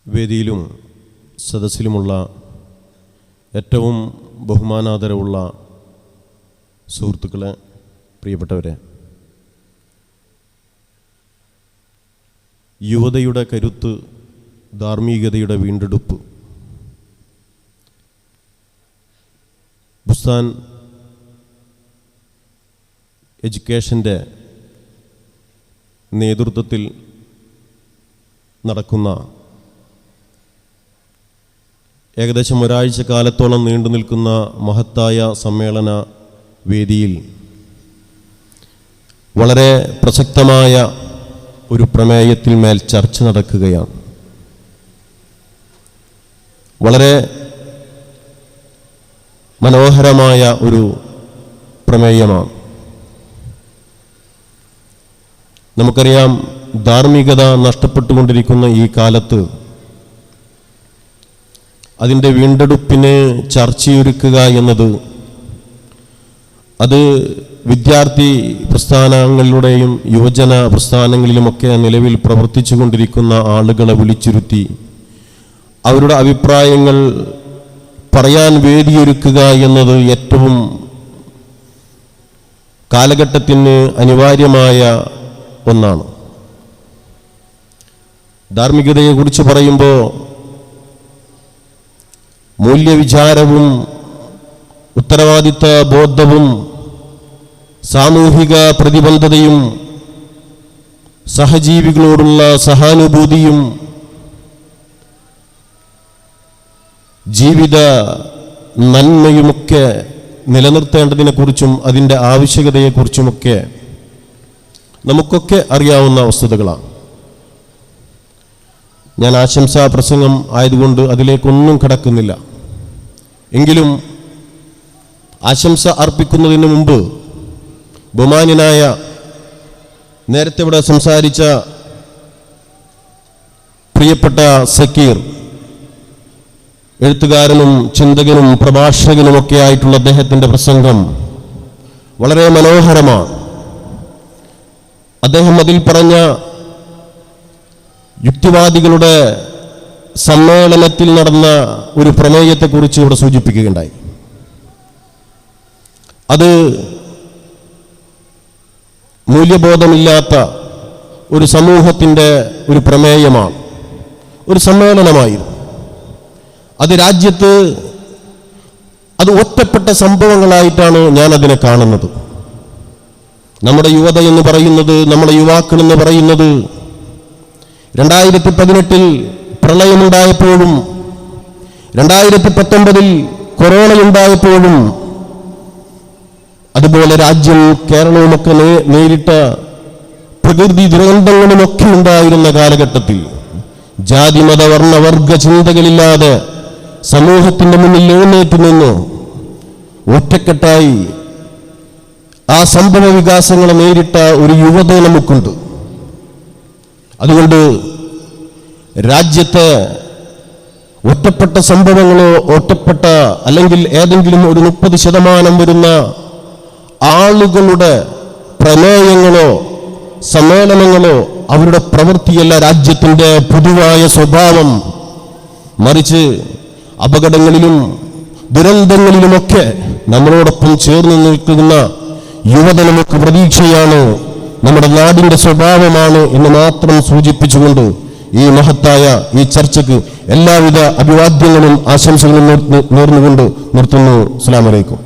വേദിയിലും സദസ്സിലുമുള്ള ഏറ്റവും ബഹുമാനാദരവുള്ള സുഹൃത്തുക്കളെ, പ്രിയപ്പെട്ടവരെ, യുവതയുടെ കരുത്ത്, ധാർമ്മികതയുടെ വീണ്ടെടുപ്പ്, ബുസ്താൻ എഡ്യൂക്കേഷൻ്റെ നേതൃത്വത്തിൽ നടക്കുന്ന ഏകദേശം ഒരാഴ്ച കാലത്തോളം നീണ്ടു നിൽക്കുന്ന മഹത്തായ സമ്മേളന വേദിയിൽ വളരെ പ്രസക്തമായ ഒരു പ്രമേയത്തിൽ മേൽ ചർച്ച നടക്കുകയാണ്. വളരെ മനോഹരമായ ഒരു പ്രമേയമാണ്. നമുക്കറിയാം, ധാർമ്മികത നഷ്ടപ്പെട്ടുകൊണ്ടിരിക്കുന്ന ഈ കാലത്ത് അതിൻ്റെ വീണ്ടെടുപ്പിന് ചർച്ചയൊരുക്കുക എന്നത് അത് വിദ്യാർത്ഥി പ്രസ്ഥാനങ്ങളിലൂടെയും യുവജന പ്രസ്ഥാനങ്ങളിലുമൊക്കെ നിലവിൽ പ്രവർത്തിച്ചു കൊണ്ടിരിക്കുന്ന ആളുകളെ വിളിച്ചിരുത്തി അവരുടെ അഭിപ്രായങ്ങൾ പറയാൻ വേദിയൊരുക്കുക എന്നത് ഏറ്റവും കാലഘട്ടത്തിന് അനിവാര്യമായ ഒന്നാണ്. ധാർമ്മികതയെക്കുറിച്ച് പറയുമ്പോൾ മൂല്യവിചാരവും ഉത്തരവാദിത്ത ബോധവും സാമൂഹിക പ്രതിബദ്ധതയും സഹജീവികളോടുള്ള സഹാനുഭൂതിയും ജീവിത നന്മയുമൊക്കെ നിലനിർത്തേണ്ടതിനെക്കുറിച്ചും അതിൻ്റെ ആവശ്യകതയെക്കുറിച്ചുമൊക്കെ നമുക്കൊക്കെ അറിയാവുന്ന വസ്തുതകളാണ്. ഞാൻ ആശംസാ പ്രസംഗം ആയതുകൊണ്ട് അതിലേക്കൊന്നും കടക്കുന്നില്ല. എങ്കിലും ആശംസ അർപ്പിക്കുന്നതിന് മുമ്പ് ബഹുമാന്യനായ നേരത്തെ ഇവിടെ സംസാരിച്ച പ്രിയപ്പെട്ട സക്കീർ, എഴുത്തുകാരനും ചിന്തകനും പ്രഭാഷകനുമൊക്കെ ആയിട്ടുള്ള അദ്ദേഹത്തിൻ്റെ പ്രസംഗം വളരെ മനോഹരമാണ്. അദ്ദേഹം അതിൽ പറഞ്ഞ യുക്തിവാദികളുടെ സമ്മേളനത്തിൽ നടന്ന ഒരു പ്രമേയത്തെക്കുറിച്ച് ഇവിടെ സൂചിപ്പിക്കുകയുണ്ടായി. അത് മൂല്യബോധമില്ലാത്ത ഒരു സമൂഹത്തിൻ്റെ ഒരു പ്രമേയമാണ്, ഒരു സമ്മേളനമായിരുന്നു. അത് രാജ്യത്ത് അത് ഒറ്റപ്പെട്ട സംഭവങ്ങളായിട്ടാണ് ഞാൻ അതിനെ കാണുന്നത്. നമ്മുടെ യുവത എന്ന് പറയുന്നത്, നമ്മുടെ യുവാക്കൾ എന്ന് പറയുന്നത് 2018 പ്രളയമുണ്ടായപ്പോഴും 2019 കൊറോണയുണ്ടായപ്പോഴും അതുപോലെ രാജ്യം കേരളവുമൊക്കെ നേരിട്ട പ്രകൃതി ദുരന്തങ്ങളുമൊക്കെ ഉണ്ടായിരുന്ന കാലഘട്ടത്തിൽ ജാതി മത വർണ്ണ വർഗ ചിന്തകളില്ലാതെ സമൂഹത്തിൻ്റെ മുന്നിൽ എഴുന്നേറ്റ് നിന്ന് ഒറ്റക്കെട്ടായി ആ സംഭവ വികാസങ്ങളെ നേരിട്ട ഒരു യുവത നമുക്കുണ്ട്. അതുകൊണ്ട് രാജ്യത്തെ ഒറ്റപ്പെട്ട സംഭവങ്ങളോ ഒറ്റപ്പെട്ട അല്ലെങ്കിൽ ഏതെങ്കിലും ഒരു 30% വരുന്ന ആളുകളുടെ പ്രമേയങ്ങളോ സമ്മേളനങ്ങളോ അവരുടെ പ്രവൃത്തിയല്ല രാജ്യത്തിൻ്റെ പൊതുവായ സ്വഭാവം. മറിച്ച് അപകടങ്ങളിലും ദുരന്തങ്ങളിലുമൊക്കെ നമ്മളോടൊപ്പം ചേർന്ന് നിൽക്കുന്ന യുവത നമുക്ക് പ്രതീക്ഷയാണ്, നമ്മുടെ നാടിൻ്റെ സ്വഭാവമാണ് എന്ന് മാത്രം സൂചിപ്പിച്ചുകൊണ്ട് ഈ മഹത്തായ ഈ ചർച്ചയ്ക്ക് എല്ലാവിധ അഭിവാദ്യങ്ങളും ആശംസകളും നേർന്നുകൊണ്ട് നിർത്തുന്നു. അസ്സലാമു അലൈക്കും.